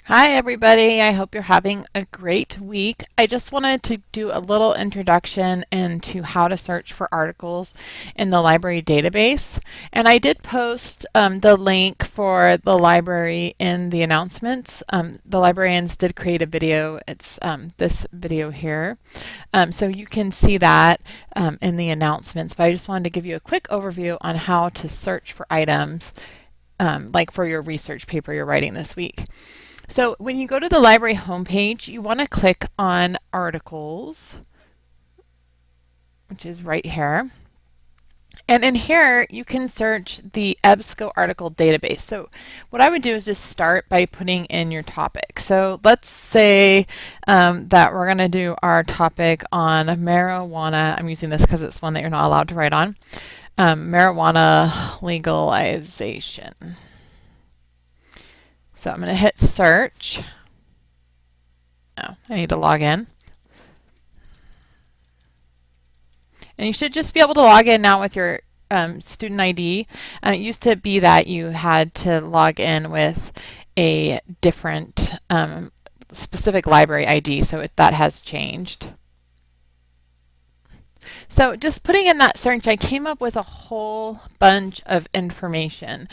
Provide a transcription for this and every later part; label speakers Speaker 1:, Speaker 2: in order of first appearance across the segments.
Speaker 1: Hi, everybody. I hope you're having a great week. I just wanted to do a little introduction into how to search for articles in the library database. And I did post the link for the library in the announcements. The librarians did create a video. It's this video here. So you can see that in the announcements. But I just wanted to give you a quick overview on how to search for items like for your research paper you're writing this week. So when you go to the library homepage, you want to click on Articles, which is right here. And in here, you can search the EBSCO article database. So what I would do is just start by putting in your topic. So let's say that we're going to do our topic on marijuana. I'm using this because it's one that you're not allowed to write on. Marijuana legalization. So I'm going to hit search. Oh, I need to log in. And you should just be able to log in now with your student ID. It used to be that you had to log in with a different specific library ID, so that has changed. So just putting in that search, I came up with a whole bunch of information.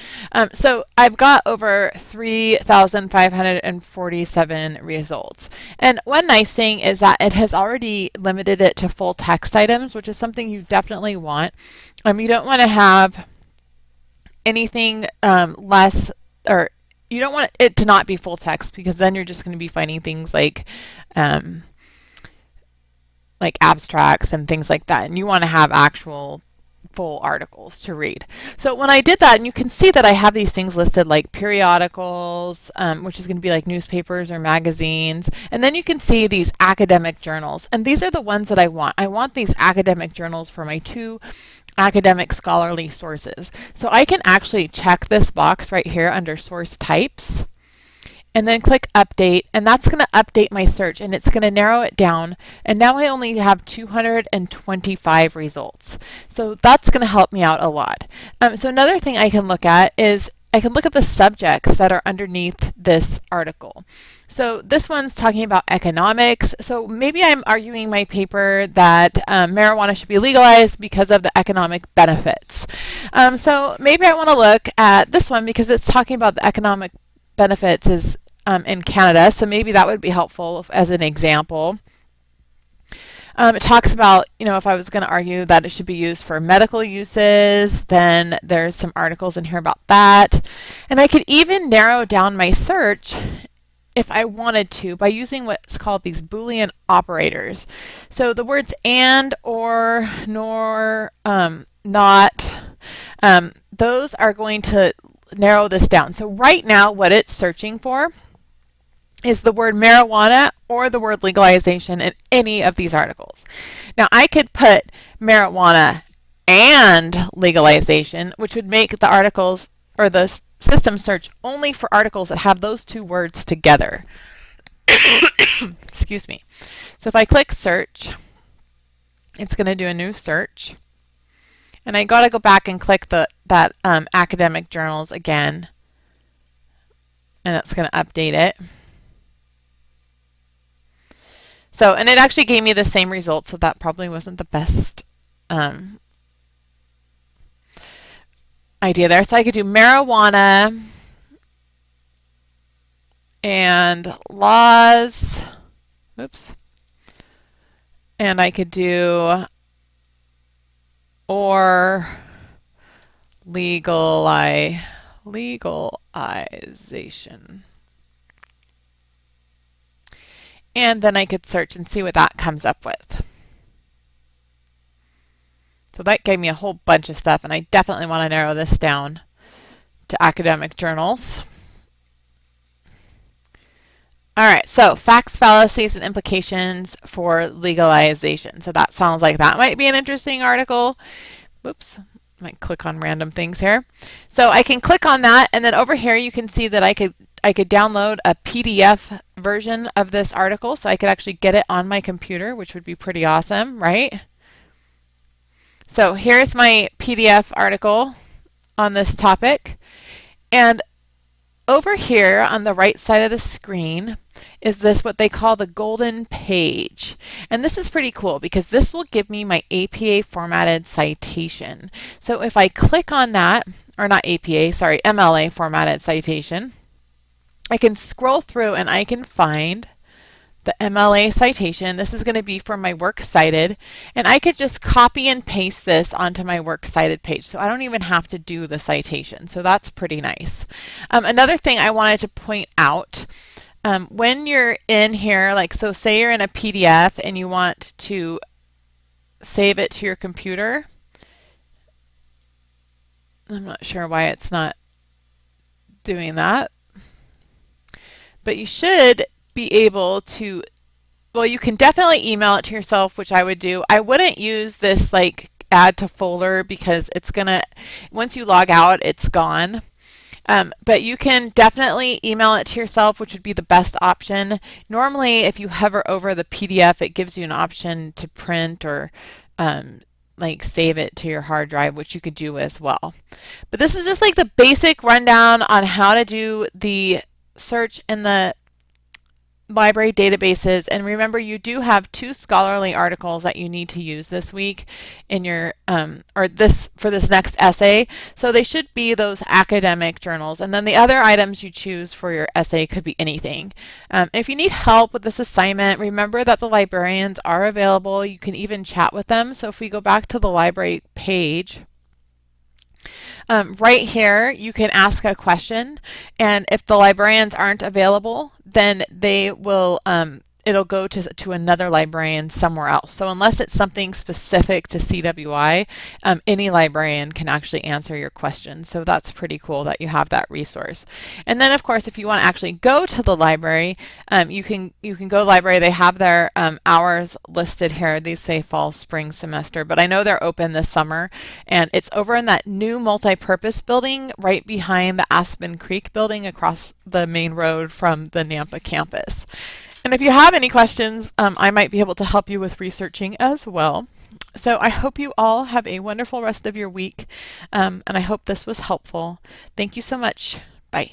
Speaker 1: So I've got over 3,547 results. And one nice thing is that it has already limited it to full text items, which is something you definitely want. You don't want to have anything less, or you don't want it to not be full text, because then you're just going to be finding things like abstracts and things like that, and you want to have actual full articles to read. So when I did that, and you can see that I have these things listed like periodicals, which is going to be like newspapers or magazines, and then you can see these academic journals, and these are the ones that I want. I want these academic journals for my two academic scholarly sources. So I can actually check this box right here under source types, and then click update, and that's going to update my search, and it's going to narrow it down, and now I only have 225 results. So that's going to help me out a lot. So another thing I can look at is I can look at the subjects that are underneath this article. So this one's talking about economics. So maybe I'm arguing my paper that marijuana should be legalized because of the economic benefits. So maybe I want to look at this one because it's talking about the economic benefits is in Canada, so maybe that would be helpful as an example. It talks about, if I was going to argue that it should be used for medical uses, then there's some articles in here about that. And I could even narrow down my search if I wanted to by using what's called these Boolean operators. So the words and, or, nor, not, those are going to narrow this down. So right now what it's searching for is the word marijuana or the word legalization in any of these articles. Now I could put marijuana and legalization, which would make the articles or the system search only for articles that have those two words together. Excuse me. So if I click search, it's going to do a new search. And I got to go back and click that academic journals again, and it's going to update it. So, and it actually gave me the same result, so that probably wasn't the best idea there. So I could do marijuana and laws. Oops. And I could do or legalization. And then I could search and see what that comes up with. So that gave me a whole bunch of stuff, and I definitely want to narrow this down to academic journals. All right, so facts, fallacies, and implications for legalization. So that sounds like that might be an interesting article. Whoops, I might click on random things here. So I can click on that, and then over here you can see that I could download a PDF version of this article, so I could actually get it on my computer, which would be pretty awesome, right? So here's my PDF article on this topic, and over here on the right side of the screen is this what they call the golden page. And this is pretty cool because this will give me my APA formatted citation. So if I click on that, or not APA, sorry, MLA formatted citation, I can scroll through and I can find the MLA citation. This is going to be for my Works Cited, and I could just copy and paste this onto my Works Cited page, so I don't even have to do the citation. So that's pretty nice. Another thing I wanted to point out, when you're in here, like so say you're in a PDF and you want to save it to your computer. I'm not sure why it's not doing that, but you should be able to, well, you can definitely email it to yourself, which I would do. I wouldn't use this like add to folder because it's gonna, once you log out, it's gone. But you can definitely email it to yourself, which would be the best option. Normally, if you hover over the PDF, it gives you an option to print or like save it to your hard drive, which you could do as well. But this is just like the basic rundown on how to do the search in the library databases. And remember, you do have 2 scholarly articles that you need to use this week in your for this next essay, so they should be those academic journals, and then the other items you choose for your essay could be anything. If you need help with this assignment, remember that the librarians are available. You can even chat with them. So if we go back to the library page, right here, you can ask a question, and if the librarians aren't available, then they will, it'll go to another librarian somewhere else. So unless it's something specific to CWI, any librarian can actually answer your question. So that's pretty cool that you have that resource. And then of course, if you want to actually go to the library, you can go to the library. They have their hours listed here. These say fall, spring semester, but I know they're open this summer, and it's over in that new multi-purpose building right behind the Aspen Creek building across the main road from the Nampa campus. And if you have any questions, I might be able to help you with researching as well. So I hope you all have a wonderful rest of your week, and I hope this was helpful. Thank you so much. Bye.